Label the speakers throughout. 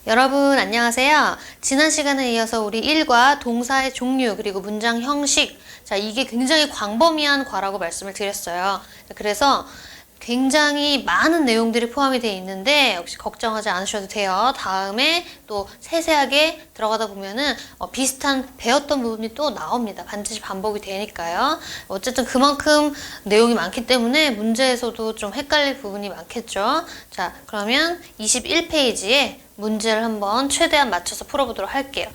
Speaker 1: 여러분 안녕하세요. 지난 시간에 이어서 우리 일과 동사의 종류 그리고 문장 형식, 자 이게 굉장히 광범위한 과라고 말씀을 드렸어요. 그래서 굉장히 많은 내용들이 포함이 되어 있는데 역시 걱정하지 않으셔도 돼요. 다음에 또 세세하게 들어가다 보면은 비슷한 배웠던 부분이 또 나옵니다. 반드시 반복이 되니까요. 어쨌든 그만큼 내용이 많기 때문에 문제에서도 좀 헷갈릴 부분이 많겠죠. 자, 그러면 21페이지에 문제를 한번 최대한 맞춰서 풀어보도록 할게요.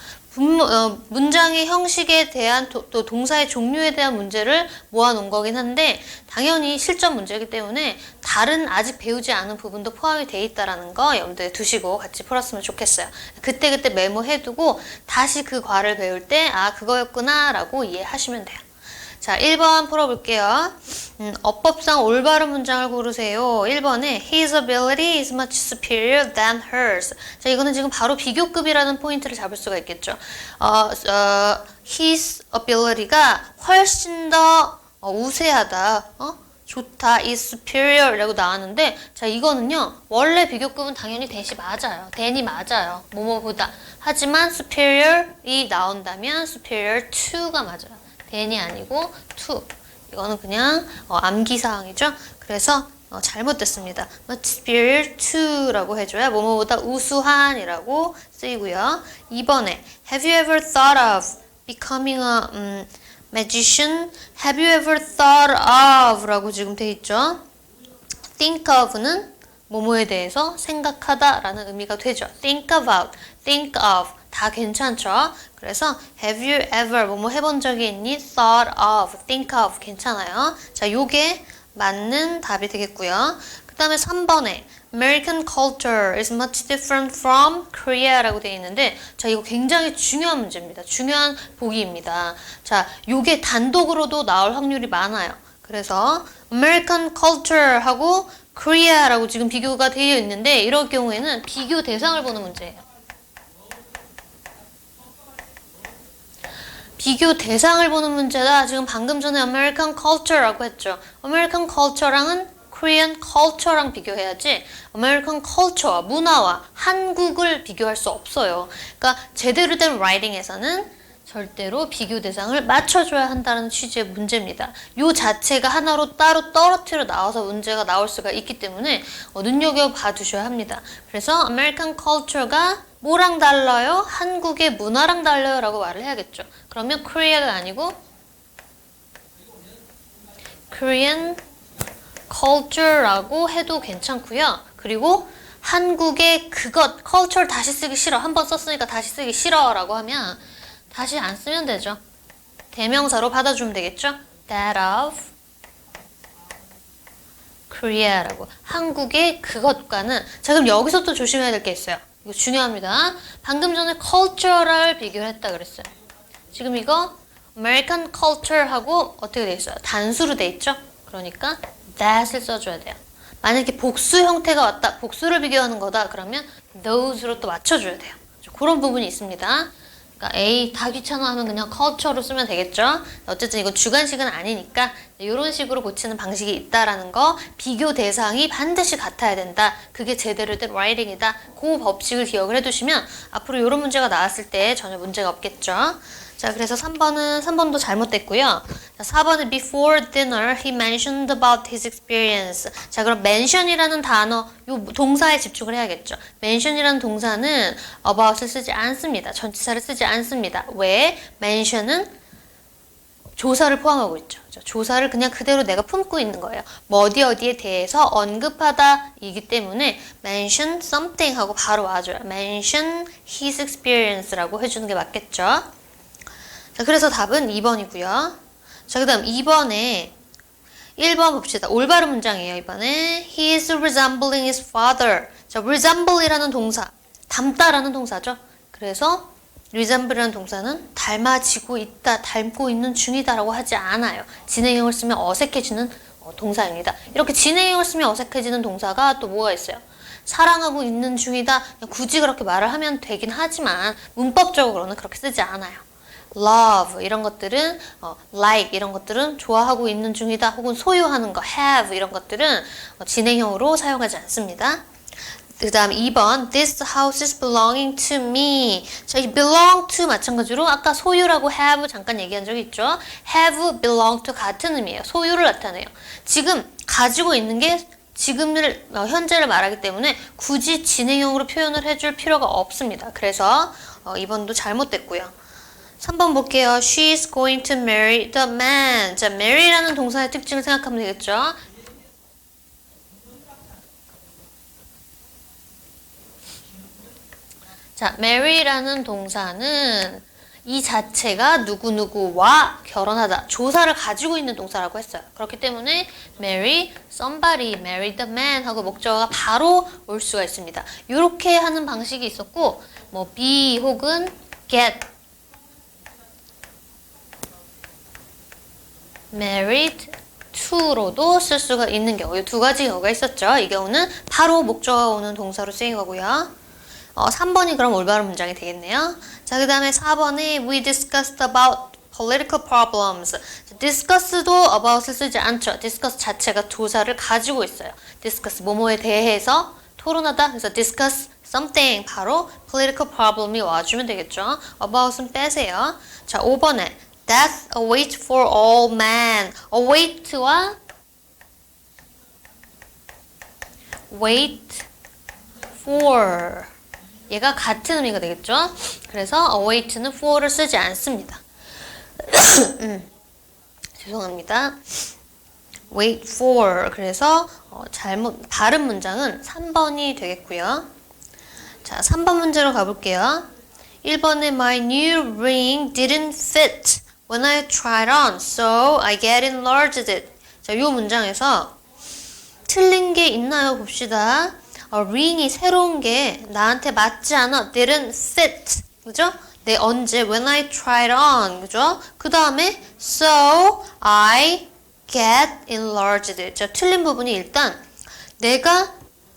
Speaker 1: 문장의 형식에 대한 또 동사의 종류에 대한 문제를 모아놓은 거긴 한데 당연히 실전 문제이기 때문에 다른 아직 배우지 않은 부분도 포함이 돼 있다는 거 염두에 두시고 같이 풀었으면 좋겠어요. 그때그때 메모해두고 다시 그 과를 배울 때 아 그거였구나 라고 이해하시면 돼요. 자, 1번 풀어볼게요. 어법상 올바른 문장을 고르세요. 1번에 His ability is much superior than hers. 자, 이거는 지금 바로 비교급이라는 포인트를 잡을 수가 있겠죠. His ability가 훨씬 더 우세하다, 좋다, is superior 라고 나왔는데, 자, 이거는요, 원래 비교급은 당연히 that이 맞아요. than이 맞아요. 뭐뭐보다. 하지만 superior이 나온다면 superior to가 맞아요. than이 아니고 to. 이거는 그냥 암기사항이죠. 그래서 잘못됐습니다. much superior to 라고 해줘야 뭐뭐보다 우수한이라고 쓰이고요. 2번에 Have you ever thought of becoming a magician? Have you ever thought of 라고 지금 돼 있죠. think of는 뭐뭐에 대해서 생각하다 라는 의미가 되죠. think about, think of 다 괜찮죠? 그래서 have you ever 뭐뭐 해본 적이 있니? thought of, think of 괜찮아요. 자, 요게 맞는 답이 되겠고요. 그 다음에 3번에 American culture is much different from Korea 라고 되어 있는데 자, 이거 굉장히 중요한 문제입니다. 중요한 보기입니다. 자, 요게 단독으로도 나올 확률이 많아요. 그래서 American culture 하고 Korea 라고 지금 비교가 되어 있는데 이럴 경우에는 비교 대상을 보는 문제예요. 비교 대상을 보는 문제다. 지금 방금 전에 American culture라고 했죠. American culture랑은 Korean culture랑 비교해야지 American culture와 문화와 한국을 비교할 수 없어요. 그러니까 제대로 된 writing에서는 절대로 비교 대상을 맞춰줘야 한다는 취지의 문제입니다. 요 자체가 하나로 따로 떨어뜨려 나와서 문제가 나올 수가 있기 때문에 눈여겨봐 두셔야 합니다. 그래서 American culture가 뭐랑 달라요? 한국의 문화랑 달라요 라고 말을 해야겠죠. 그러면 Korea가 아니고 Korean culture라고 해도 괜찮고요. 그리고 한국의 그것, culture 다시 쓰기 싫어. 한번 썼으니까 다시 쓰기 싫어 라고 하면 다시 안 쓰면 되죠. 대명사로 받아주면 되겠죠. That of Korea라고. 한국의 그것과는 자 그럼 여기서 또 조심해야 될 게 있어요. 이거 중요합니다. 방금 전에 culture를 비교를 했다 그랬어요. 지금 이거 American culture하고 어떻게 돼 있어요? 단수로 돼 있죠? 그러니까 that을 써줘야 돼요. 만약에 복수 형태가 왔다. 복수를 비교하는 거다. 그러면 those로 또 맞춰줘야 돼요. 그런 부분이 있습니다. 그러니까 A 다 귀찮아 하면 그냥 culture로 쓰면 되겠죠. 어쨌든 이건 주관식은 아니니까 이런 식으로 고치는 방식이 있다라는 거. 비교 대상이 반드시 같아야 된다. 그게 제대로 된 writing이다. 그 법칙을 기억을 해두시면 앞으로 이런 문제가 나왔을 때 전혀 문제가 없겠죠. 자, 그래서 3번도 잘못됐고요. 자, 4번은 before dinner he mentioned about his experience. 자, 그럼 mention이라는 단어, 요 동사에 집중을 해야겠죠. mention이라는 동사는 about을 쓰지 않습니다. 전치사를 쓰지 않습니다. 왜? mention은 조사를 포함하고 있죠. 조사를 그냥 그대로 내가 품고 있는 거예요. 뭐 어디에 대해서 언급하다 이기 때문에 mention something 하고 바로 와줘요. mention his experience라고 해주는 게 맞겠죠. 자, 그래서 답은 2번이고요. 자, 그 다음 2번에 1번 봅시다. 올바른 문장이에요, 이번에. He is resembling his father. 자, resemble이라는 동사, 닮다라는 동사죠. 그래서 resemble이라는 동사는 닮아지고 있다, 닮고 있는 중이다 라고 하지 않아요. 진행형을 쓰면 어색해지는 동사입니다. 이렇게 진행형을 쓰면 어색해지는 동사가 또 뭐가 있어요? 사랑하고 있는 중이다. 굳이 그렇게 말을 하면 되긴 하지만 문법적으로는 그렇게 쓰지 않아요. love 이런 것들은 like 이런 것들은 좋아하고 있는 중이다 혹은 소유하는 거 have 이런 것들은 진행형으로 사용하지 않습니다. 그 다음 2번 This house is belonging to me. 자, 이 belong to 마찬가지로 아까 소유라고 have 잠깐 얘기한 적이 있죠. have, belong to 같은 의미예요. 소유를 나타내요. 지금 가지고 있는 게 지금을 현재를 말하기 때문에 굳이 진행형으로 표현을 해줄 필요가 없습니다. 그래서 2번도 잘못됐고요. 3번 볼게요. She is going to marry the man. 자, marry라는 동사의 특징을 생각하면 되겠죠. 자, marry라는 동사는 이 자체가 누구누구와 결혼하다, 조사를 가지고 있는 동사라고 했어요. 그렇기 때문에 marry somebody, marry the man 하고 목적어가 바로 올 수가 있습니다. 이렇게 하는 방식이 있었고 뭐 be 혹은 get married to로도 쓸 수가 있는 경우, 이 두 가지 경우가 있었죠. 이 경우는 바로 목적어가 오는 동사로 쓰인 거고요. 3번이 그럼 올바른 문장이 되겠네요. 자, 그 다음에 4번에 We discussed about political problems. discuss도 about을 쓰지 않죠. discuss 자체가 조사를 가지고 있어요. discuss 뭐뭐에 대해서 토론하다. 그래서 discuss something 바로 political problem이 와주면 되겠죠. about은 빼세요. 자, 5번에 Death awaits for all men. await와 wait for 얘가 같은 의미가 되겠죠. 그래서 await는 for를 쓰지 않습니다. 죄송합니다. wait for 그래서 바른 문장은 3번이 되겠고요. 자, 3번 문제로 가볼게요. 1번에 My new ring didn't fit when I tried on, so I get enlarged it. 자, 이 문장에서 틀린 게 있나요? 봅시다. ring이 새로운 게 나한테 맞지 않아. didn't fit. 그죠? 네, 언제? when I tried on. 그죠? 그 다음에 so I get enlarged. 자, 틀린 부분이 일단 내가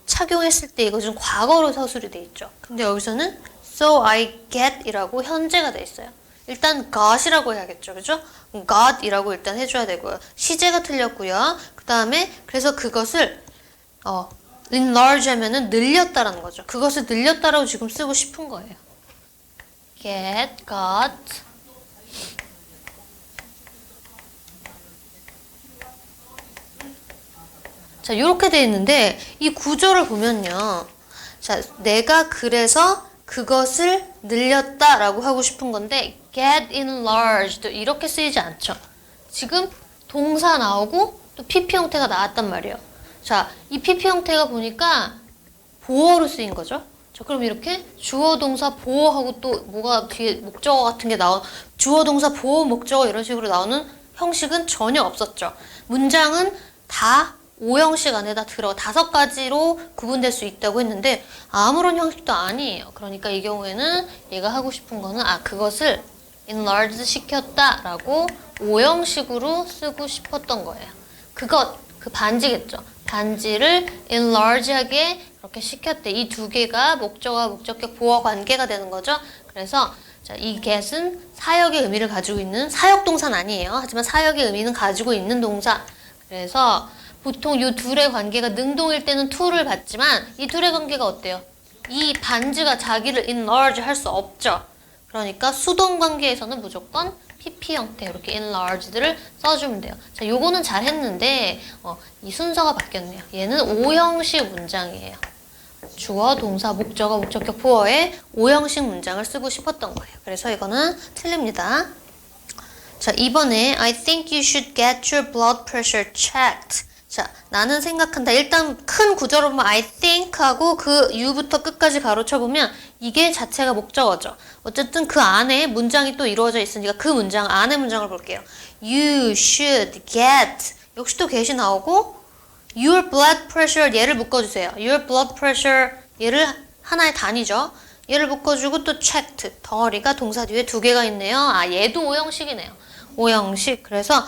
Speaker 1: 착용했을 때 이거 좀 과거로 서술이 돼 있죠. 근데 여기서는 so I get 이라고 현재가 돼 있어요. 일단 got이라고 해야겠죠. 그죠? got이라고 일단 해줘야 되고요. 시제가 틀렸고요. 그 다음에 그래서 그것을 enlarge 하면은 늘렸다라는 거죠. 그것을 늘렸다라고 지금 쓰고 싶은 거예요. get, got. 자, 이렇게 돼 있는데 이 구조를 보면요. 자, 내가 그래서 그것을 늘렸다라고 하고 싶은 건데 get enlarged 이렇게 쓰이지 않죠. 지금 동사 나오고 또 PP 형태가 나왔단 말이에요. 자, 이 PP 형태가 보니까 보어로 쓰인 거죠. 자, 그럼 이렇게 주어 동사 보어하고 또 뭐가 뒤에 목적어 같은 게 주어 동사 보어 목적어 이런 식으로 나오는 형식은 전혀 없었죠. 문장은 다 오형식 안에다 5가지로 구분될 수 있다고 했는데 아무런 형식도 아니에요. 그러니까 이 경우에는 얘가 하고 싶은 거는 그것을 enlarged 시켰다라고 오형식으로 쓰고 싶었던 거예요. 그 반지겠죠. 반지를 enlarge하게 그렇게 시켰대. 이 두 개가 목적어와 목적격 보어 관계가 되는 거죠. 그래서 자, 이 get은 사역의 의미를 가지고 있는 사역 동사는 아니에요. 하지만 사역의 의미는 가지고 있는 동사. 그래서 보통 이 둘의 관계가 능동일 때는 to를 받지만 이 둘의 관계가 어때요? 이 반지가 자기를 enlarge 할 수 없죠. 그러니까 수동 관계에서는 무조건 PP 형태 이렇게 enlarged를 써주면 돼요. 자, 요거는 잘 했는데 이 순서가 바뀌었네요. 얘는 오형식 문장이에요. 주어, 동사, 목적어, 목적격, 보어의 오형식 문장을 쓰고 싶었던 거예요. 그래서 이거는 틀립니다. 자, 이번에 I think you should get your blood pressure checked. 자, 나는 생각한다. 일단 큰 구조로 보면 I think 하고 그 you부터 끝까지 가로쳐보면 이게 자체가 목적어죠. 어쨌든 그 안에 문장이 또 이루어져 있으니까 그 문장, 안에 문장을 볼게요. You should get. 역시 또 get이 나오고 your blood pressure 얘를 묶어주세요. your blood pressure 얘를 하나의 단위죠. 얘를 묶어주고 또 checked. 덩어리가 동사 뒤에 2개가 있네요. 얘도 오형식이네요. 오형식. 그래서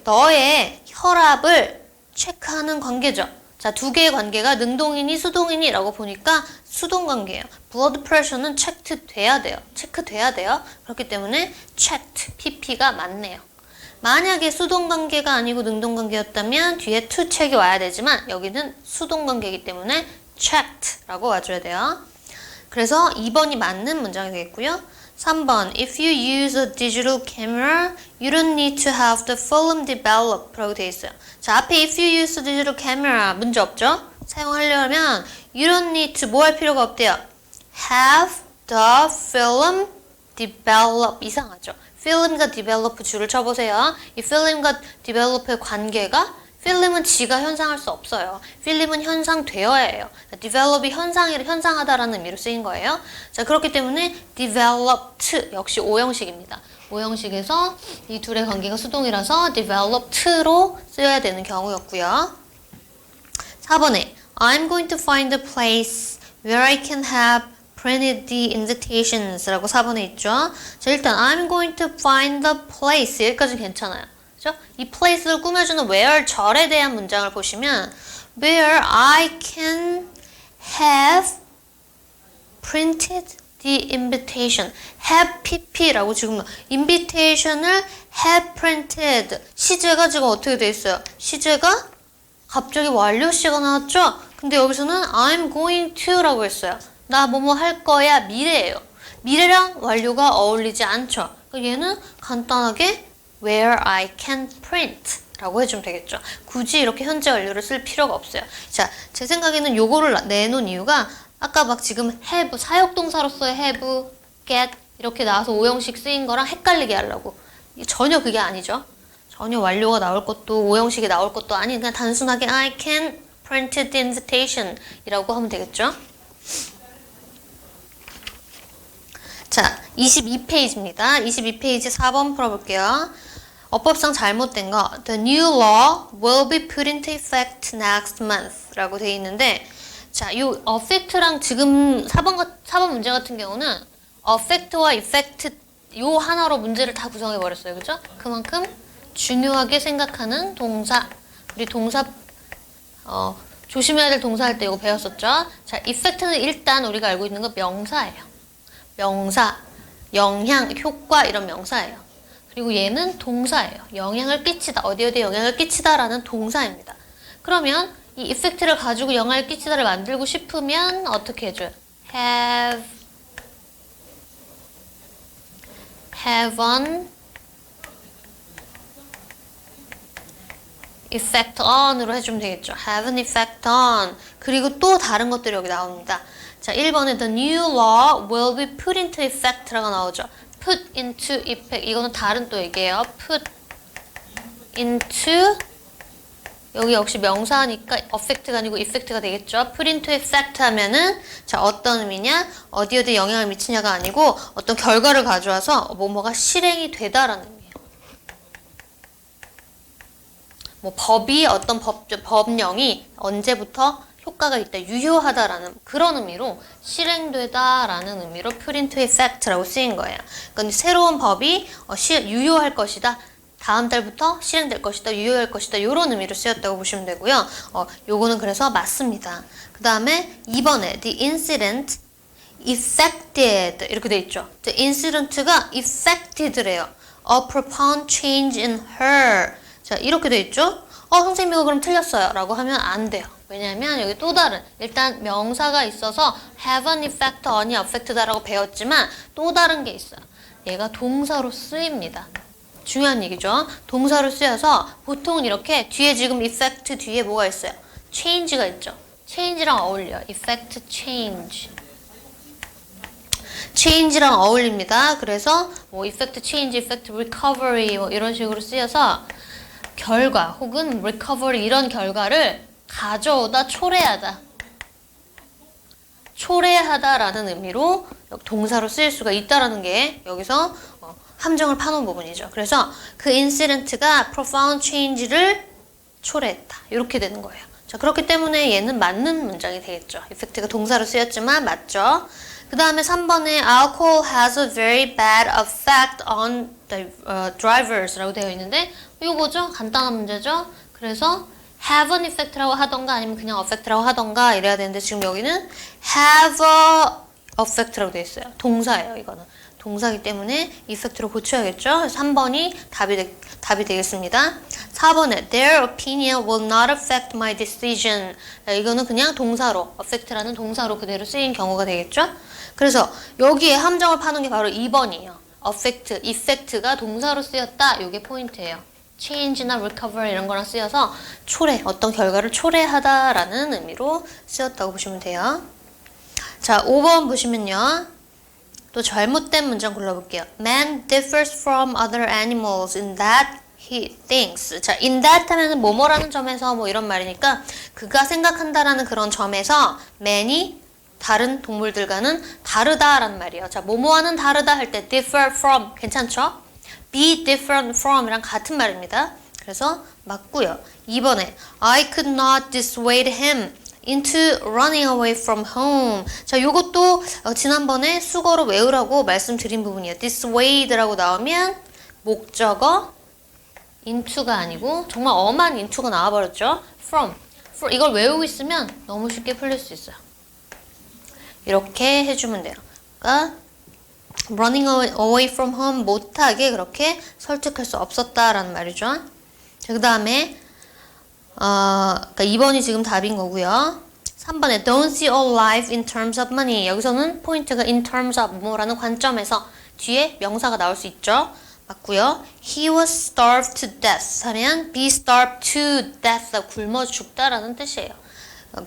Speaker 1: 너의 혈압을 체크하는 관계죠. 자, 2개의 관계가 능동이니 수동이니 라고 보니까 수동 관계예요. blood pressure는 체크돼야 돼요. 그렇기 때문에 checked, pp가 맞네요. 만약에 수동 관계가 아니고 능동 관계였다면 뒤에 to check이 와야 되지만 여기는 수동 관계이기 때문에 checked라고 와줘야 돼요. 그래서 2번이 맞는 문장이 되겠고요. 3번 If you use a digital camera, you don't need to have the film developed 라고 되어 있어요. 자, 앞에 if you use a digital camera 문제 없죠? 사용하려면 you don't need to 뭐 할 필요가 없대요. have the film develop 이상하죠? film과 develop 줄을 쳐보세요. 이 film과 develop의 관계가 필름은 지가 현상할 수 없어요. 필름은 현상되어야 해요. develop이 현상하다라는 의미로 쓰인 거예요. 자, 그렇기 때문에 developed 역시 오형식입니다. 오형식에서 이 둘의 관계가 수동이라서 developed로 쓰여야 되는 경우였고요. 4번에 I'm going to find a place where I can have printed the invitations 라고 4번에 있죠. 자, 일단 I'm going to find the place 여기까지 괜찮아요. 그죠? 이 place를 꾸며주는 where 절에 대한 문장을 보시면 where I can have printed the invitation have pp라고 지금 invitation을 have printed 시제가 지금 어떻게 돼 있어요? 시제가 갑자기 완료시가 나왔죠? 근데 여기서는 I'm going to라고 했어요. 나 뭐뭐 할 거야 미래예요. 미래랑 완료가 어울리지 않죠? 얘는 간단하게 where I can print 라고 해주면 되겠죠. 굳이 이렇게 현재 완료를 쓸 필요가 없어요. 자, 제 생각에는 요거를 내놓은 이유가 아까 막 지금 have, 사역동사로서의 have, get 이렇게 나와서 오형식 쓰인 거랑 헷갈리게 하려고. 전혀 그게 아니죠. 전혀 완료가 나올 것도 오형식이 나올 것도 아닌 그냥 단순하게 I can print the invitation 이라고 하면 되겠죠. 자, 22페이지입니다. 22페이지 4번 풀어볼게요. 어법상 잘못된 거 The new law will be put into effect next month 라고 되어 있는데 자, 요 affect랑 지금 4번 문제 같은 경우는 affect와 effect 요 하나로 문제를 다 구성해 버렸어요. 그죠? 그만큼 중요하게 생각하는 동사 우리 동사 조심해야 될 동사 할 때 이거 배웠었죠? 자, effect는 일단 우리가 알고 있는 거 명사예요. 명사, 영향, 효과 이런 명사예요. 그리고 얘는 동사예요. 영향을 끼치다, 어디에 영향을 끼치다라는 동사입니다. 그러면 이 effect를 가지고 영향을 끼치다를 만들고 싶으면 어떻게 해줘요? have an effect on으로 해주면 되겠죠. have an effect on. 그리고 또 다른 것들이 여기 나옵니다. 자, 1번에 the new law will be put into effect라고 나오죠. put into effect. 이거는 다른 또 얘기예요. put into 여기 역시 명사니까 affect가 아니고 effect가 되겠죠. put into effect 하면은 자, 어떤 의미냐? 어디에 영향을 미치냐가 아니고 어떤 결과를 가져와서 뭐뭐가 실행이 되다라는 의미예요. 뭐 법이 어떤 법령이 언제부터 효과가 있다, 유효하다라는 그런 의미로 실행되다라는 의미로 put into effect라고 쓰인 거예요. 그러니까 새로운 법이 유효할 것이다. 다음 달부터 실행될 것이다, 유효할 것이다 이런 의미로 쓰였다고 보시면 되고요. 요거는 그래서 맞습니다. 그 다음에 2번에 the incident affected 이렇게 돼 있죠. the incident가 affected래요. a profound change in her. 자, 이렇게 돼 있죠. 선생님 이거 그럼 틀렸어요 라고 하면 안 돼요. 왜냐하면 여기 또 다른 일단 명사가 있어서 have an effect on이 affect다라고 배웠지만 또 다른 게 있어요. 얘가 동사로 쓰입니다. 중요한 얘기죠. 동사로 쓰여서 보통은 이렇게 뒤에 지금 effect 뒤에 뭐가 있어요? change가 있죠. change랑 어울려요. effect change. change랑 어울립니다. 그래서 뭐 effect change, effect recovery 뭐 이런 식으로 쓰여서 결과 혹은 recovery 이런 결과를 가져오다, 초래하다. 초래하다라는 의미로 동사로 쓰일 수가 있다라는 게 여기서 함정을 파놓은 부분이죠. 그래서 그 인시던트가 profound change를 초래했다. 이렇게 되는 거예요. 자, 그렇기 때문에 얘는 맞는 문장이 되겠죠. effect가 동사로 쓰였지만 맞죠. 그 다음에 3번에 alcohol has a very bad effect on the drivers 라고 되어 있는데 이거 뭐죠? 간단한 문제죠. 그래서 have an effect라고 하던가 아니면 그냥 affect라고 하던가 이래야 되는데 지금 여기는 have a effect라고 되어 있어요. 동사예요. 이거는 동사기 때문에 이펙트로 고쳐야겠죠? 3번이 답이 되겠습니다. 4번에 Their opinion will not affect my decision. 이거는 그냥 동사로, affect라는 동사로 그대로 쓰인 경우가 되겠죠? 그래서 여기에 함정을 파는 게 바로 2번이에요. affect, effect가 동사로 쓰였다. 이게 포인트예요. change나 recover 이런 거랑 쓰여서 초래, 어떤 결과를 초래하다라는 의미로 쓰였다고 보시면 돼요. 자, 5번 보시면요. 또 잘못된 문장 골라볼게요. Man differs from other animals in that he thinks. 자, in that 하면은 뭐뭐라는 점에서 뭐 이런 말이니까 그가 생각한다라는 그런 점에서 man이 다른 동물들과는 다르다라는 말이에요. 자, 뭐뭐와는 다르다 할 때 differ from 괜찮죠? be different from 이랑 같은 말입니다. 그래서 맞고요. 2번에 I could not dissuade him into running away from home. 자, 요것도 지난번에 수거로 외우라고 말씀드린 부분이에요. dissuade라고 나오면 목적어 into가 아니고 정말 엄한 into가 나와버렸죠. from. 이걸 외우고 있으면 너무 쉽게 풀릴 수 있어요. 이렇게 해주면 돼요. 그러니까 running away from home 못하게 그렇게 설득할 수 없었다라는 말이죠. 자, 그 다음에 그러니까 2번이 지금 답인 거고요. 3번에 don't see all life in terms of money. 여기서는 포인트가 in terms of 뭐라는 관점에서 뒤에 명사가 나올 수 있죠. 맞고요. He was starved to death 하면 be starved to death, 굶어 죽다라는 뜻이에요.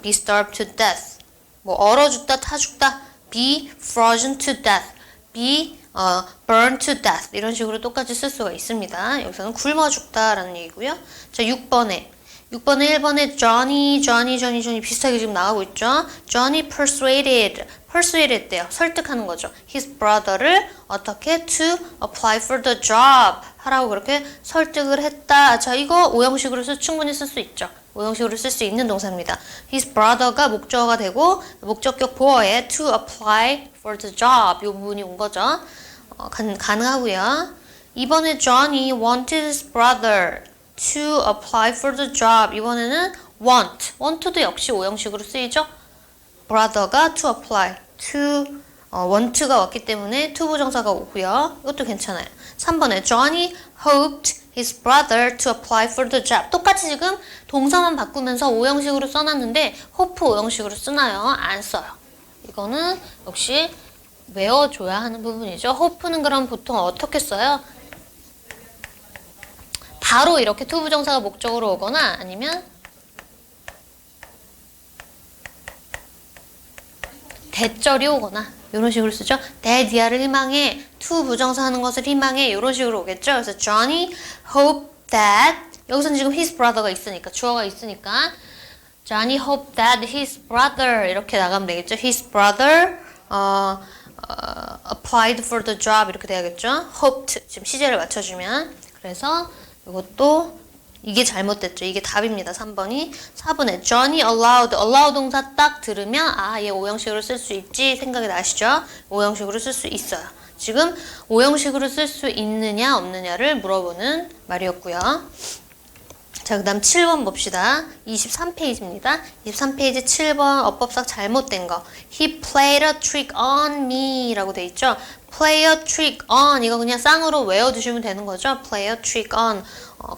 Speaker 1: be starved to death, 뭐 얼어 죽다, 타 죽다. be frozen to death, be burned to death 이런 식으로 똑같이 쓸 수가 있습니다. 여기서는 굶어 죽다라는 얘기고요. 자, 6번에 1번에 Johnny 비슷하게 지금 나가고 있죠. Johnny persuaded 돼요. 설득하는 거죠. His brother를 어떻게 to apply for the job 하라고 그렇게 설득을 했다. 자, 이거 오형식으로 충분히 쓸 수 있죠. 오형식으로 쓸 수 있는 동사입니다. His brother가 목적어가 되고 목적격 보어에 to apply for the job 이 부분이 온 거죠. 가능하고요. 이번에 Johnny wanted his brother to apply for the job. 이번에는 want도 역시 오형식으로 쓰이죠. brother가 to apply, want가 왔기 때문에 to 부정사가 오고요. 이것도 괜찮아요. 3번에 Johnny hoped his brother to apply for the job. 똑같이 지금 동사만 바꾸면서 오형식으로 써놨는데 hope 오형식으로 쓰나요? 안 써요. 이거는 역시 외워줘야 하는 부분이죠. hope는 그럼 보통 어떻게 써요? 바로 이렇게 to 부정사가 목적으로 오거나 아니면 대절이 오거나 이런 식으로 쓰죠. 대디아를 희망해, to 부정사 하는 것을 희망해 이런 식으로 오겠죠. 그래서 Johnny hoped that 여기서는 지금 his brother가 있으니까 주어가 있으니까 Johnny hoped that his brother 이렇게 나가면 되겠죠. His brother applied for the job 이렇게 돼야겠죠. hoped 지금 시제를 맞춰주면 그래서 이것도 이게 잘못됐죠. 이게 답입니다. 3번이. 4번에 Johnny allowed 동사 딱 들으면 얘 오형식으로 쓸 수 있지 생각이 나시죠? 오형식으로 쓸 수 있어요. 지금 오형식으로 쓸 수 있느냐 없느냐를 물어보는 말이었고요. 자, 그 다음 7번 봅시다. 23페이지입니다. 23페이지 7번 어법상 잘못된 거. He played a trick on me 라고 돼 있죠. play a trick on 이거 그냥 쌍으로 외워두시면 되는 거죠. play a trick on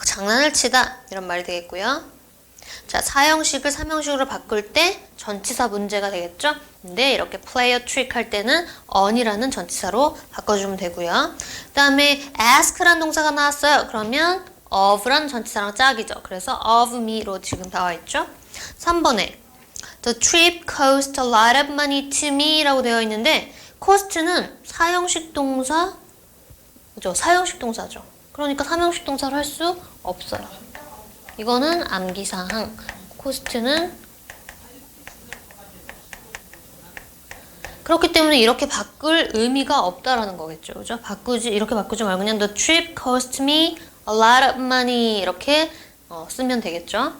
Speaker 1: 장난을 치다 이런 말이 되겠고요. 자, 사형식을 삼형식으로 바꿀 때 전치사 문제가 되겠죠. 근데 이렇게 play a trick 할 때는 on이라는 전치사로 바꿔주면 되고요. 그 다음에 ask라는 동사가 나왔어요. 그러면 of라는 전치사랑 짝이죠. 그래서 of me로 지금 나와 있죠. 3번에 The trip cost a lot of money to me 라고 되어 있는데 cost는 사형식 동사, 그죠? 사형식 동사죠. 그러니까 삼형식 동사로 할 수 없어요. 이거는 암기사항. cost는 그렇기 때문에 이렇게 바꿀 의미가 없다라는 거겠죠. 그죠? 이렇게 바꾸지 말고 그냥 The trip cost me a lot of money 이렇게 쓰면 되겠죠.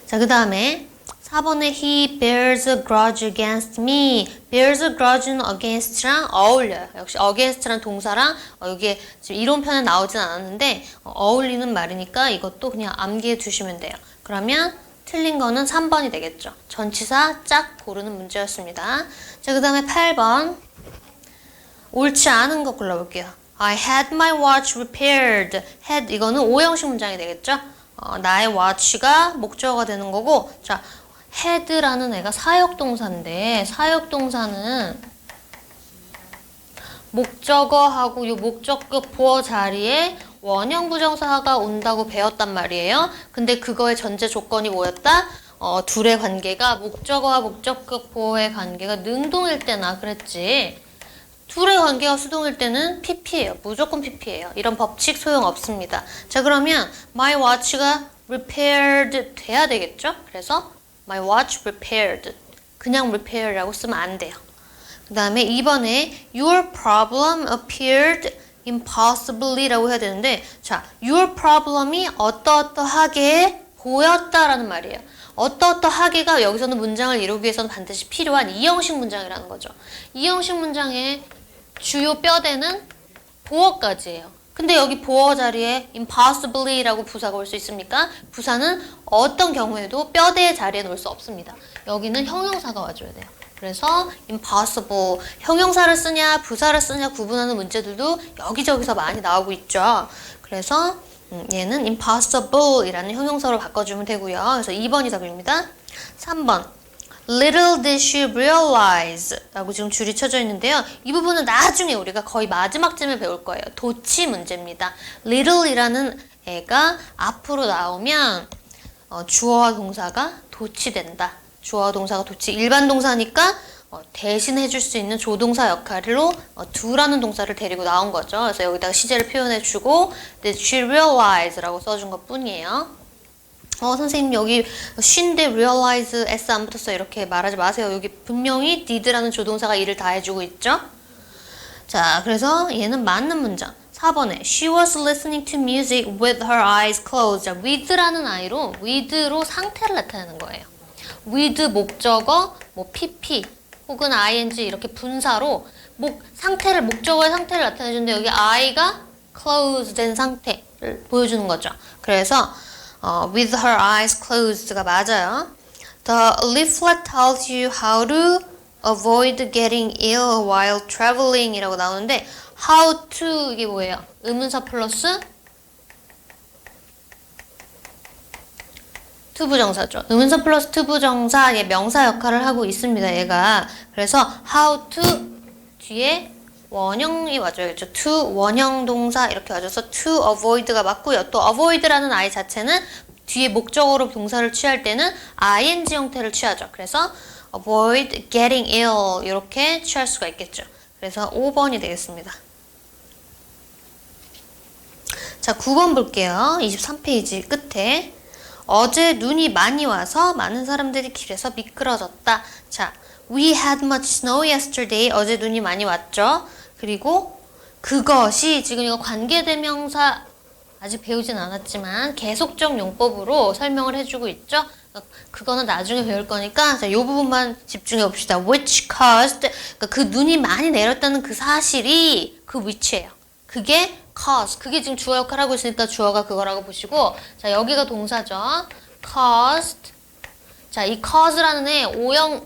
Speaker 1: 자, 그 다음에 4번에 He bears a grudge against me. bears a grudge는 against랑 어울려요. 역시 against란 동사랑 여기에 지금 이론편에 나오진 않았는데 어울리는 말이니까 이것도 그냥 암기해 두시면 돼요. 그러면 틀린 거는 3번이 되겠죠. 전치사 짝 고르는 문제였습니다. 자, 그 다음에 8번. 옳지 않은 거 골라볼게요. I had my watch repaired. had 이거는 오형식 문장이 되겠죠? 나의 watch가 목적어가 되는 거고, 자, had라는 애가 사역동사인데, 사역동사는 목적어하고 이 목적격 보어 자리에 원형 부정사가 온다고 배웠단 말이에요. 근데 그거의 전제 조건이 뭐였다? 둘의 관계가 목적어와 목적격 보어의 관계가 능동일 때나 그랬지. 둘의 관계가 수동일 때는 PP예요. 무조건 PP예요. 이런 법칙 소용없습니다. 자, 그러면 my watch가 repaired 돼야 되겠죠? 그래서 my watch repaired. 그냥 repair라고 쓰면 안 돼요. 그 다음에 2번에 your problem appeared impossibly라고 해야 되는데, 자, your problem이 어떠어떠하게 보였다라는 말이에요. 어떠어떠하게가 여기서는 문장을 이루기 위해서는 반드시 필요한 이형식 문장이라는 거죠. 이형식 문장의 주요 뼈대는 보어까지예요. 근데 여기 보어 자리에 impossibly라고 부사가 올 수 있습니까? 부사는 어떤 경우에도 뼈대의 자리에 놓을 수 없습니다. 여기는 형용사가 와줘야 돼요. 그래서 impossible, 형용사를 쓰냐 부사를 쓰냐 구분하는 문제들도 여기저기서 많이 나오고 있죠. 그래서 얘는 impossible 이라는 형용사로 바꿔주면 되고요. 그래서 2번이 답입니다. 3번 Little did she realize 라고 지금 줄이 쳐져 있는데요. 이 부분은 나중에 우리가 거의 마지막쯤에 배울 거예요. 도치 문제입니다. Little 이라는 애가 앞으로 나오면 주어와 동사가 도치된다. 주어와 동사가 도치, 일반 동사니까 대신 해줄 수 있는 조동사 역할로 do라는 동사를 데리고 나온 거죠. 그래서 여기다가 시제를 표현해주고 Did she realize 라고 써준 것 뿐이에요. 선생님 여기 쉰데 realize s 안 붙었어 이렇게 말하지 마세요. 여기 분명히 did라는 조동사가 일을 다 해주고 있죠. 자, 그래서 얘는 맞는 문장. 4번에 She was listening to music with her eyes closed. 자, with라는 아이로 with로 상태를 나타내는 거예요. with 목적어, 뭐 pp 혹은 ing 이렇게 분사로 목적어의 상태를 나타내주는데 여기 I가 closed 된 상태를 보여주는 거죠. 그래서 with her eyes closed가 맞아요. The leaflet tells you how to avoid getting ill while traveling 이라고 나오는데 how to 이게 뭐예요? 의문사 플러스 투부정사죠. 의문사 플러스 투부정사 명사 역할을 하고 있습니다. 얘가. 그래서 how to 뒤에 원형이 와줘야겠죠. to 원형 동사 이렇게 와줘서 to avoid가 맞고요. 또 avoid라는 I 자체는 뒤에 목적어로 동사를 취할 때는 ing 형태를 취하죠. 그래서 avoid getting ill 이렇게 취할 수가 있겠죠. 그래서 5번이 되겠습니다. 자, 9번 볼게요. 23페이지 끝에 어제 눈이 많이 와서 많은 사람들이 길에서 미끄러졌다. 자, we had much snow yesterday. 어제 눈이 많이 왔죠. 그리고 그것이 지금 이거 관계대명사 아직 배우진 않았지만 계속적 용법으로 설명을 해주고 있죠. 그거는 나중에 배울 거니까 자, 이 부분만 집중해 봅시다. Which caused 그러니까 그 눈이 많이 내렸다는 그 사실이 그 which예요. 그게 cause 그게 지금 주어 역할을 하고 있으니까 주어가 그거라고 보시고 자 여기가 동사죠. caused 자 이 cause라는 애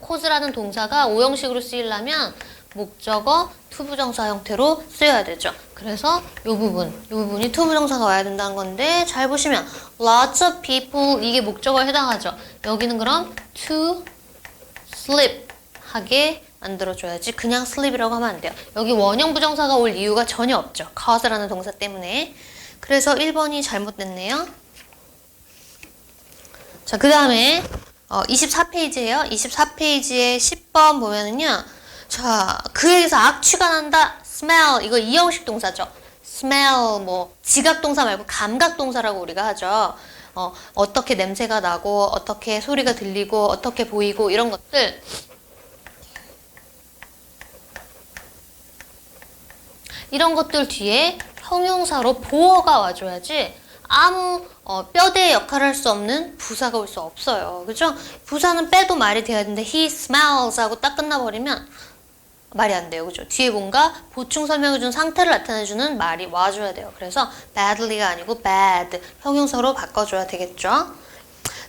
Speaker 1: cause라는 동사가 오형식으로 쓰이려면 목적어 투부정사 형태로 쓰여야 되죠. 그래서 이 부분이 투부정사가 와야 된다는 건데 잘 보시면 lots of people 이게 목적어에 해당하죠. 여기는 그럼 to sleep 하게 만들어줘야지 그냥 sleep이라고 하면 안 돼요. 여기 원형 부정사가 올 이유가 전혀 없죠. cause라는 동사 때문에. 그래서 1번이 잘못됐네요. 자, 그 다음에 24페이지예요. 24페이지에 10번 보면은요. 자, 그에서 악취가 난다. smell 이거 이형식 동사죠. smell 뭐 지각 동사 말고 감각 동사라고 우리가 하죠. 어떻게 냄새가 나고 어떻게 소리가 들리고 어떻게 보이고 이런 것들 뒤에 형용사로 보어가 와줘야지 아무 뼈대의 역할을 할 수 없는 부사가 올 수 없어요. 그죠? 부사는 빼도 말이 돼야 되는데 he smells 하고 딱 끝나버리면 말이 안 돼요. 그죠? 뒤에 뭔가 보충 설명해주는 상태를 나타내주는 말이 와줘야 돼요. 그래서 badly가 아니고 bad 형용사로 바꿔줘야 되겠죠?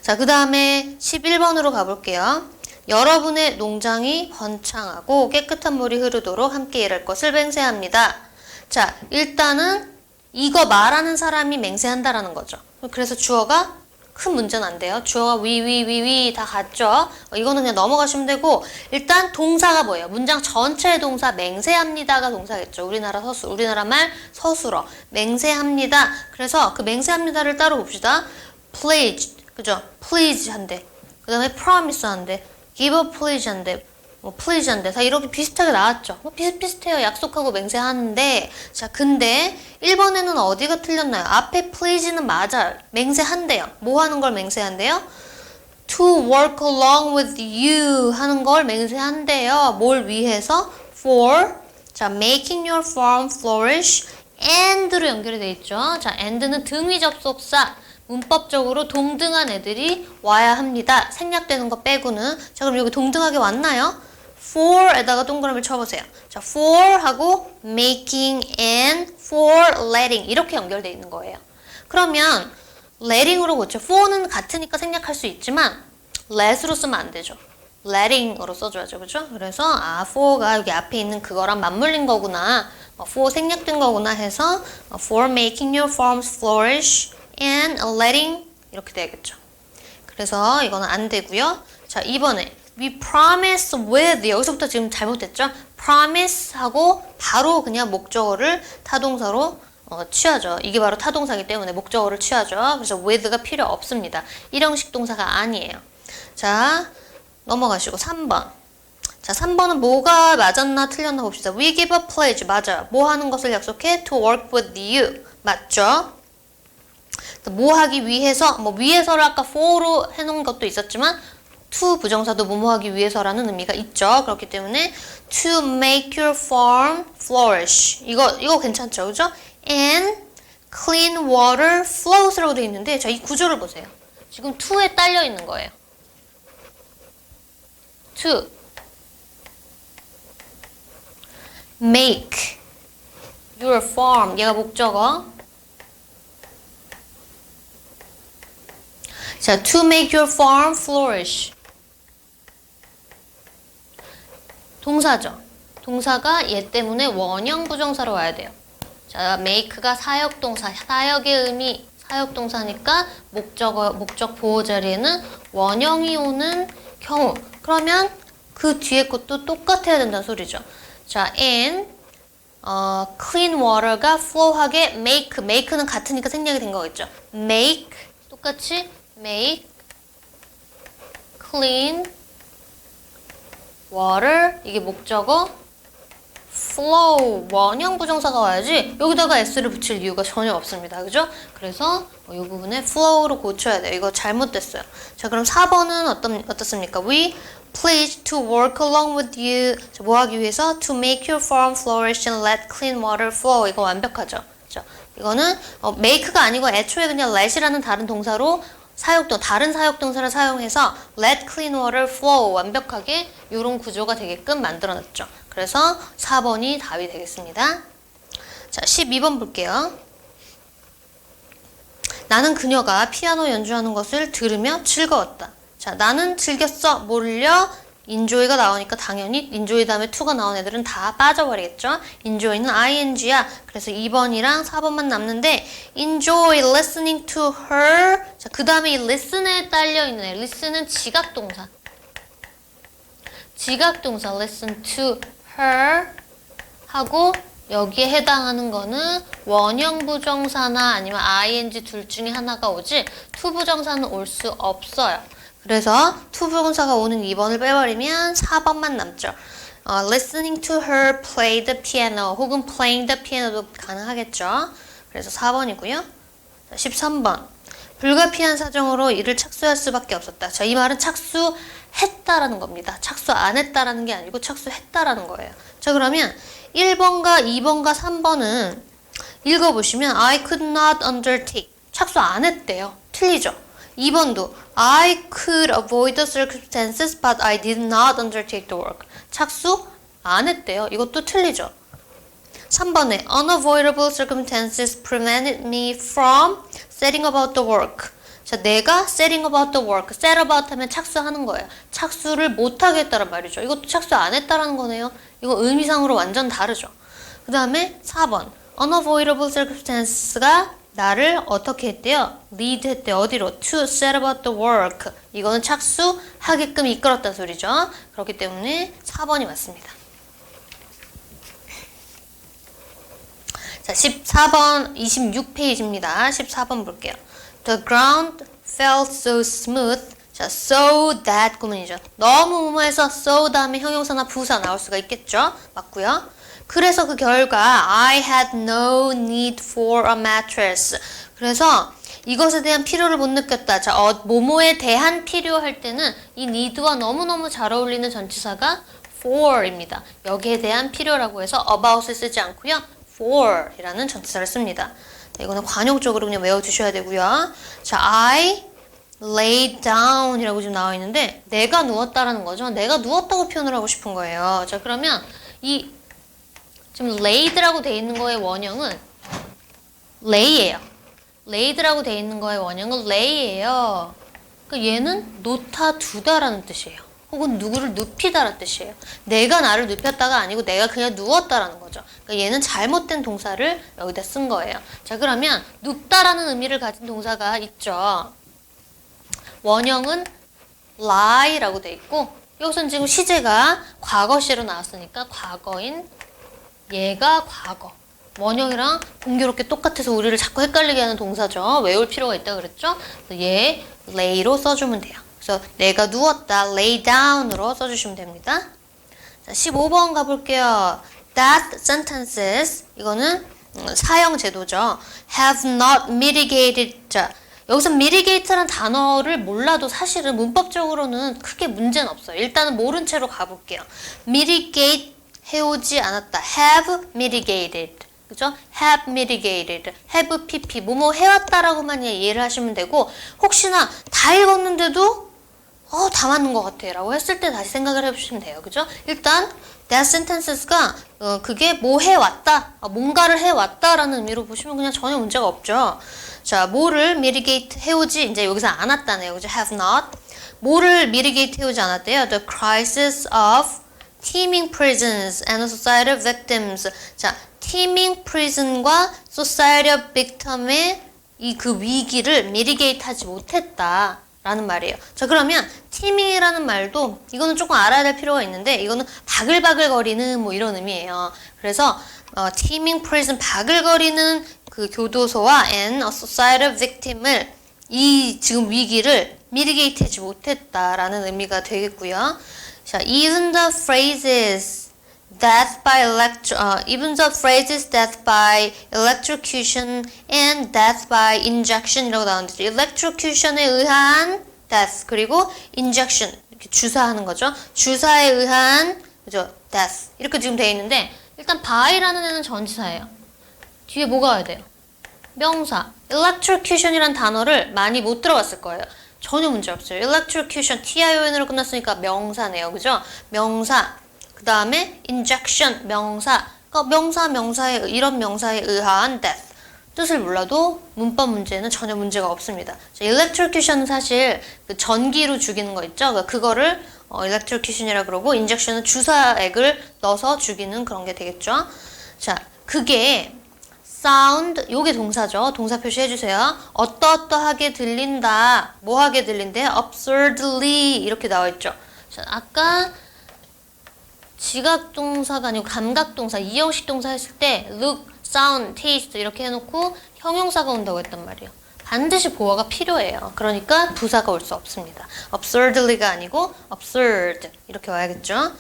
Speaker 1: 자, 그 다음에 11번으로 가볼게요. 여러분의 농장이 번창하고 깨끗한 물이 흐르도록 함께 일할 것을 맹세합니다. 자, 일단은 이거 말하는 사람이 맹세한다라는 거죠. 그래서 주어가 큰 문제는 안 돼요. 주어가 위 다 같죠. 이거는 그냥 넘어가시면 되고 일단 동사가 뭐예요? 문장 전체의 동사 맹세합니다가 동사겠죠. 우리나라 말 서술어 맹세합니다. 그래서 그 맹세합니다를 따로 봅시다. pledge 그죠? please 한대. 그 다음에 promise 한대. give a pledge 한대. please 한대. 다 이렇게 비슷하게 나왔죠. 비슷비슷해요. 약속하고 맹세하는데 자 근데 1번에는 어디가 틀렸나요? 앞에 please는 맞아요. 맹세한대요. 뭐 하는 걸 맹세한대요? to work along with you 하는 걸 맹세한대요. 뭘 위해서? for 자 making your farm flourish and로 연결이 돼 있죠. 자 and는 등위 접속사 문법적으로 동등한 애들이 와야 합니다. 생략되는 거 빼고는. 자, 그럼 여기 동등하게 왔나요? for에다가 동그라미를 쳐보세요. 자, for 하고 making and for letting 이렇게 연결되어 있는 거예요. 그러면 letting으로 고쳐. for는 같으니까 생략할 수 있지만 let으로 쓰면 안 되죠. letting으로 써줘야죠. 그죠? 그래서 for가 여기 앞에 있는 그거랑 맞물린 거구나. for 생략된 거구나 해서 for making your farms flourish and letting 이렇게 돼야겠죠. 그래서 이거는 안 되고요. 자, 이번에 we promise with 여기서부터 지금 잘못됐죠? promise 하고 바로 그냥 목적어를 타동사로 취하죠. 이게 바로 타동사이기 때문에 목적어를 취하죠. 그래서 with가 필요 없습니다. 일형식 동사가 아니에요. 자, 넘어가시고 3번. 자, 3번은 뭐가 맞았나 틀렸나 봅시다. We give a pledge. 맞아요. 뭐 하는 것을 약속해? To work with you. 맞죠? 뭐 하기 위해서, 위해서를 아까 for로 해놓은 것도 있었지만 to 부정사도 뭐뭐 하기 위해서라는 의미가 있죠. 그렇기 때문에 to make your farm flourish. 이거 괜찮죠? 그죠? and clean water flows라고 되어 있는데 자, 이 구조를 보세요. 지금 to에 딸려 있는 거예요. to make your farm 얘가 목적어 자, to make your farm flourish. 동사죠. 동사가 얘 때문에 원형 부정사로 와야 돼요. 자, make가 사역동사, 사역의 의미, 사역동사니까 목적 보호 자리에는 원형이 오는 경우. 그러면 그 뒤에 것도 똑같아야 된다는 소리죠. 자, and clean water가 flow하게 make는 같으니까 생략이 된 거겠죠. make 똑같이 make clean water 이게 목적어 flow 원형 부정사가 와야지 여기다가 s를 붙일 이유가 전혀 없습니다. 그죠? 그래서 이 부분에 flow로 고쳐야 돼요. 이거 잘못됐어요. 자, 그럼 4번은 어떻습니까? We pledge to work along with you. 자, 뭐 하기 위해서? To make your farm flourish and let clean water flow. 이거 완벽하죠? 그죠? 이거는 make가 아니고 애초에 그냥 let이라는 다른 동사로 다른 사역동사를 사용해서 let clean water flow 완벽하게 이런 구조가 되게끔 만들어놨죠. 그래서 4번이 답이 되겠습니다. 자, 12번 볼게요. 나는 그녀가 피아노 연주하는 것을 들으며 즐거웠다. 자, 나는 즐겼어. 뭘요? enjoy가 나오니까 당연히 enjoy 다음에 to가 나온 애들은 다 빠져버리겠죠. enjoy는 ing야. 그래서 2번이랑 4번만 남는데 enjoy listening to her. 자, 그 다음에 이 listen에 딸려있는 애. listen은 지각동사. 지각동사 listen to her 하고 여기에 해당하는 거는 원형 부정사나 아니면 ing 둘 중에 하나가 오지 to 부정사는 올 수 없어요. 그래서 to 부정사가 오는 2번을 빼버리면 4번만 남죠. Listening to her play the piano 혹은 playing the piano도 가능하겠죠. 그래서 4번이고요. 13번. 불가피한 사정으로 이를 착수할 수밖에 없었다. 자, 이 말은 착수했다라는 겁니다. 착수 안 했다라는 게 아니고 착수했다라는 거예요. 자, 그러면 1번과 2번과 3번은 읽어보시면 I could not undertake. 착수 안 했대요. 틀리죠? 2번도 I could avoid the circumstances but I did not undertake the work. 착수 안 했대요. 이것도 틀리죠. 3번에 unavoidable circumstances prevented me from setting about the work. 자, 내가 setting about the work, set about 하면 착수하는 거예요. 착수를 못하게 했다란 말이죠. 이것도 착수 안 했다라는 거네요. 이거 의미상으로 완전 다르죠. 그 다음에 4번. unavoidable circumstance가 나를 어떻게 했대요? lead 했대요. 어디로? to set about the work. 이거는 착수하게끔 이끌었다 소리죠. 그렇기 때문에 4번이 맞습니다. 자, 14번, 26페이지입니다. 14번 볼게요. The ground felt so smooth. 자, so that 구문이죠. 너무 뭐뭐해서 so 다음에 형용사나 부사 나올 수가 있겠죠? 맞고요. 그래서 그 결과 I had no need for a mattress. 그래서 이것에 대한 필요를 못 느꼈다. 자, 뭐뭐에 대한 필요할 때는 이 need와 너무너무 잘 어울리는 전치사가 for입니다. 여기에 대한 필요라고 해서 about을 쓰지 않고요. for 이라는 전치사를 씁니다. 이거는 관용적으로 그냥 외워주셔야 되고요. 자, I lay down 이라고 지금 나와 있는데 내가 누웠다라는 거죠. 내가 누웠다고 표현을 하고 싶은 거예요. 자, 그러면 이 지금 laid라고 돼 있는 거의 원형은 lay예요. laid라고 돼 있는 거의 원형은 lay예요. 그러니까 얘는 놓다 두다라는 뜻이에요. 혹은 누구를 눕히다라는 뜻이에요. 내가 나를 눕혔다가 아니고 내가 그냥 누웠다라는 거죠. 그러니까 얘는 잘못된 동사를 여기다 쓴 거예요. 자, 그러면 눕다라는 의미를 가진 동사가 있죠. 원형은 lie라고 돼 있고 여기서는 지금 시제가 과거시로 나왔으니까 과거인 얘가 과거. 원형이랑 공교롭게 똑같아서 우리를 자꾸 헷갈리게 하는 동사죠. 외울 필요가 있다 그랬죠? 얘 lay로 써주면 돼요. 그래서 내가 누웠다 lay down으로 써주시면 됩니다. 자, 15번 가볼게요. That sentences 이거는 사형 제도죠. Have not mitigated. 자, 여기서 mitigate라는 단어를 몰라도 사실은 문법적으로는 크게 문제는 없어요. 일단은 모른 채로 가볼게요. mitigate 해오지 않았다. have mitigated. 그죠? have mitigated. have pp. 뭐뭐 해왔다라고만 이해를 하시면 되고 혹시나 다 읽었는데도 다 맞는 것 같아 라고 했을 때 다시 생각을 해보시면 돼요. 그죠? 일단 that sentences가 그게 뭐 해왔다, 뭔가를 해왔다라는 의미로 보시면 그냥 전혀 문제가 없죠. 자, 뭐를 mitigate 해오지 이제 여기서 않았다네요. 그죠? have not. 뭐를 mitigate 해오지 않았대요. The crisis of teeming prisons and society of victims. 자, teeming prison과 society of victim의 이 그 위기를 mitigate 하지 못했다. 라는 말이에요. 자, 그러면 teeming이라는 말도 이거는 조금 알아야 될 필요가 있는데 이거는 바글바글거리는 뭐 이런 의미예요. 그래서 teeming prison 바글거리는 그 교도소와 and a society of victim을 이 지금 위기를 mitigate 하지 못했다라는 의미가 되겠고요. 자, even the phrases death by electrocution and death by injection이라고 나오는데 electrocution에 의한 death 그리고 injection 이렇게 주사하는 거죠. 주사에 의한 그죠? death 이렇게 지금 되어 있는데 일단 by라는 애는 전치사예요. 뒤에 뭐가 와야 돼요? 명사. electrocution이란 단어를 많이 못 들어봤을 거예요. 전혀 문제 없어요. electrocution, TION으로 끝났으니까 명사네요. 그죠? 명사. 그 다음에 injection, 명사. 그러니까 명사에, 이런 명사에 의한 death. 뜻을 몰라도 문법 문제는 전혀 문제가 없습니다. electrocution은 사실 그 전기로 죽이는 거 있죠? 그거를 electrocution이라 그러고 injection은 주사액을 넣어서 죽이는 그런 게 되겠죠? 자, 그게 sound, 요게 동사죠. 동사 표시해주세요. 어떠어떠하게 들린다. 뭐하게 들린대요? absurdly 이렇게 나와있죠. 자, 아까 지각동사가 아니고 감각동사, 이형식 동사 했을 때 look, sound, taste 이렇게 해놓고 형용사가 온다고 했단 말이에요. 반드시 보어가 필요해요. 그러니까 부사가 올 수 없습니다. absurdly가 아니고 absurd 이렇게 와야겠죠.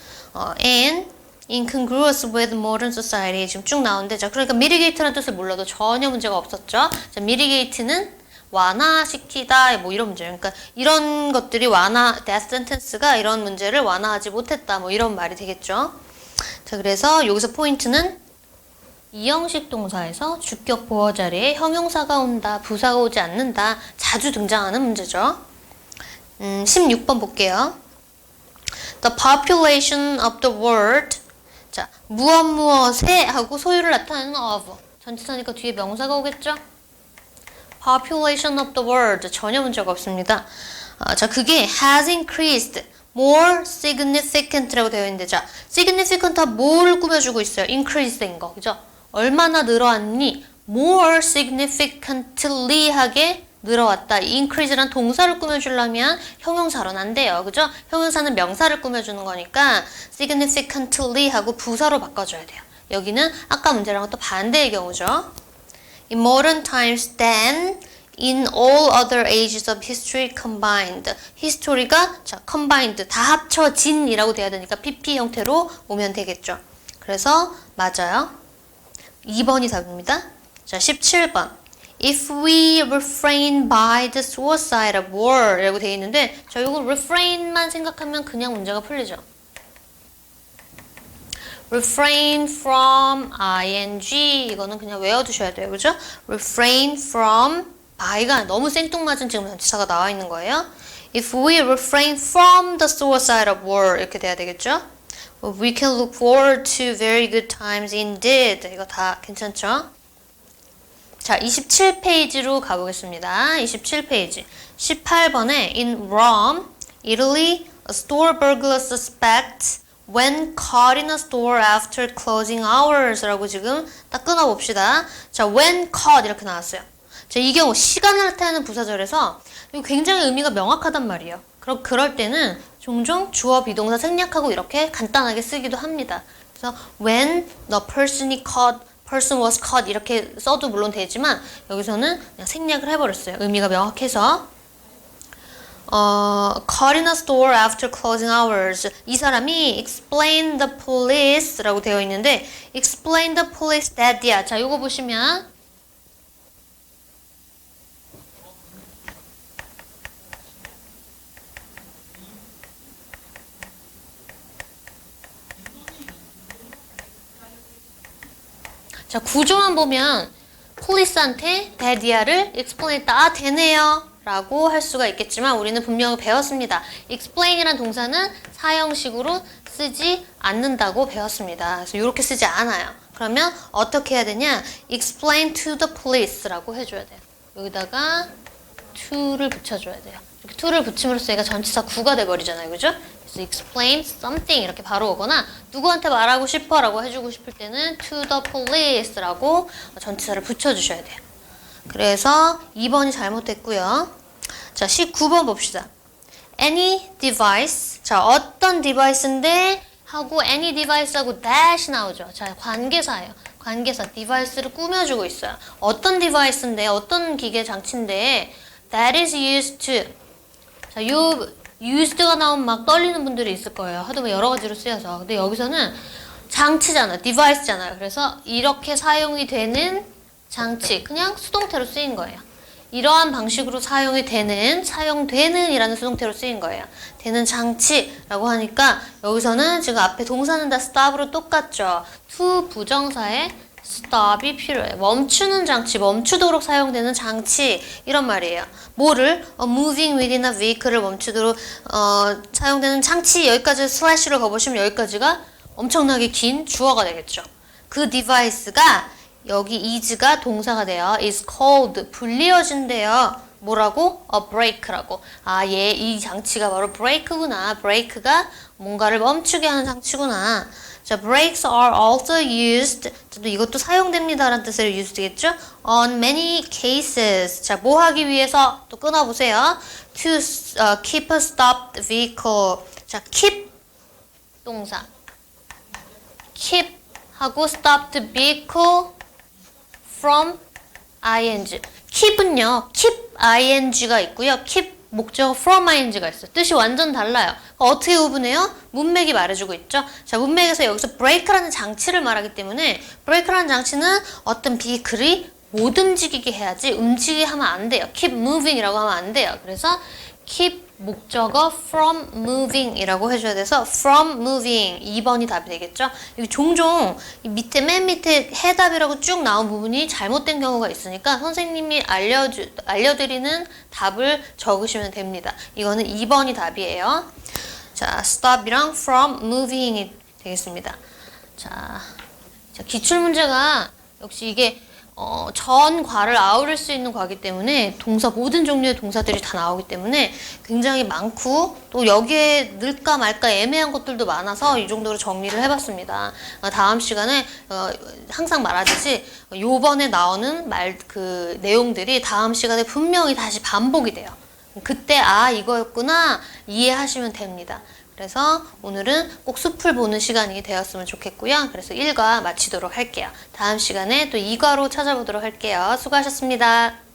Speaker 1: and incongruous with modern society 지금 쭉 나오는데 자, 그러니까 mitigate라는 뜻을 몰라도 전혀 문제가 없었죠. 자, mitigate는 완화시키다 뭐 이런 문제예요. 그러니까 이런 것들이 death sentence가 이런 문제를 완화하지 못했다 뭐 이런 말이 되겠죠. 자, 그래서 여기서 포인트는 이형식 동사에서 주격 보어 자리에 형용사가 온다, 부사가 오지 않는다 자주 등장하는 문제죠. 16번 볼게요. The population of the world 자, 무엇에 하고 소유를 나타내는 of 전치사니까 뒤에 명사가 오겠죠? population of the world 전혀 문제가 없습니다. 자, 그게 has increased more significant라고 되어 있는데, 자, significant가 뭘 꾸며주고 있어요? increase인 거, 그죠? 얼마나 늘어났니? more significantly 하게 늘어왔다. 이 increase란 동사를 꾸며주려면 형용사로는 안 돼요. 그죠? 형용사는 명사를 꾸며주는 거니까 significantly 하고 부사로 바꿔줘야 돼요. 여기는 아까 문제랑은 또 반대의 경우죠. In modern times than in all other ages of history combined. history가 자, combined 다 합쳐진이라고 돼야 되니까 PP 형태로 오면 되겠죠. 그래서 맞아요. 2번이 답입니다. 자, 17번. If we refrain by the suicide of war 라고 되어 있는데, 자, 이거 refrain만 생각하면 그냥 문제가 풀리죠. refrain from ing 이거는 그냥 외워두셔야 돼요. 그죠? refrain from by가 너무 생뚱맞은 지금 전치사가 나와 있는 거예요. If we refrain from the suicide of war 이렇게 돼야 되겠죠? We can look forward to very good times indeed. 이거 다 괜찮죠? 자, 27페이지로 가보겠습니다. 27페이지. 18번에 in Rome, Italy, a store burglar suspects when caught in a store after closing hours 라고 지금 딱 끊어봅시다. 자, when caught 이렇게 나왔어요. 자, 이 경우 시간을 나타내는 부사절에서 이거 굉장히 의미가 명확하단 말이에요. 그럴 때는 종종 주어 비동사 생략하고 이렇게 간단하게 쓰기도 합니다. 그래서 when the person was caught 이렇게 써도 물론 되지만 여기서는 그냥 생략을 해버렸어요. 의미가 명확해서 caught in a store after closing hours. 이 사람이 explain the police 라고 되어 있는데 explain the police that이야. 자, 요거 보시면 자, 구조만 보면 폴리스한테 데디아를 explain 했다. 아, 되네요 라고 할 수가 있겠지만 우리는 분명히 배웠습니다. explain이란 동사는 사형식으로 쓰지 않는다고 배웠습니다. 그래서 이렇게 쓰지 않아요. 그러면 어떻게 해야 되냐? explain to the police 라고 해줘야 돼요. 여기다가 to를 붙여줘야 돼요. 이렇게 to를 붙임으로써 얘가 전치사 구가 돼버리잖아요. 그죠? 그래서 explain something 이렇게 바로 오거나 누구한테 말하고 싶어 라고 해주고 싶을 때는 to the police 라고 전치사를 붙여주셔야 돼요. 그래서 2번이 잘못됐고요. 자, 19번 봅시다. any device. 자, 어떤 디바이스인데 하고 any device하고 dash 나오죠. 자, 관계사예요. 관계사 디바이스를 꾸며주고 있어요. 어떤 디바이스인데 어떤 기계 장치인데 that is used to. 자, 요 used가 나오면 막 떨리는 분들이 있을 거예요. 하도 여러 가지로 쓰여서. 근데 여기서는 장치잖아. 디바이스잖아요. 그래서 이렇게 사용이 되는 장치. 그냥 수동태로 쓰인 거예요. 이러한 방식으로 사용되는 이라는 수동태로 쓰인 거예요. 되는 장치라고 하니까 여기서는 지금 앞에 동사는 다 stop으로 똑같죠. to 부정사에 stop이 필요해요. 멈추는 장치, 멈추도록 사용되는 장치 이런 말이에요. 뭐를? moving within a vehicle을 멈추도록 사용되는 장치. 여기까지 슬래시로 가보시면 여기까지가 엄청나게 긴 주어가 되겠죠. 그 디바이스가 여기 is가 동사가 돼요. is called 불리어진대요. 뭐라고? a brake라고. 아, 이 장치가 바로 brake구나. brake가 뭔가를 멈추게 하는 장치구나. 자, brakes are also used. 또 이것도 사용됩니다 라는 뜻으로 used 되겠죠? on many cases. 자, 뭐 하기 위해서 또 끊어보세요. to keep a stopped vehicle. 자, keep 동사. keep 하고 stopped vehicle from ing. keep은요, keep ing가 있고요. keep 목적 from ing가 있어요. 뜻이 완전 달라요. 어떻게 구분해요? 문맥이 말해주고 있죠. 자, 문맥에서 여기서 brake라는 장치를 말하기 때문에 brake라는 장치는 어떤 비클이 못 움직이게 해야지 움직이게 하면 안 돼요. keep moving이라고 하면 안 돼요. 그래서 keep 목적어 from moving 이라고 해줘야 돼서 from moving 2번이 답이 되겠죠. 여기 종종 밑에 맨 밑에 해답이라고 쭉 나온 부분이 잘못된 경우가 있으니까 선생님이 알려드리는 답을 적으시면 됩니다. 이거는 2번이 답이에요. 자, stop이랑 from moving이 되겠습니다. 자, 기출문제가 역시 이게 전과를 아우를 수 있는 과이기 때문에 동사 모든 종류의 동사들이 다 나오기 때문에 굉장히 많고 또 여기에 넣을까 말까 애매한 것들도 많아서 이 정도로 정리를 해봤습니다. 다음 시간에 항상 말하듯이 요번에 나오는 그 내용들이 다음 시간에 분명히 다시 반복이 돼요. 그때 이거였구나 이해하시면 됩니다. 그래서 오늘은 꼭 숲을 보는 시간이 되었으면 좋겠고요. 그래서 1과 마치도록 할게요. 다음 시간에 또 2과로 찾아보도록 할게요. 수고하셨습니다.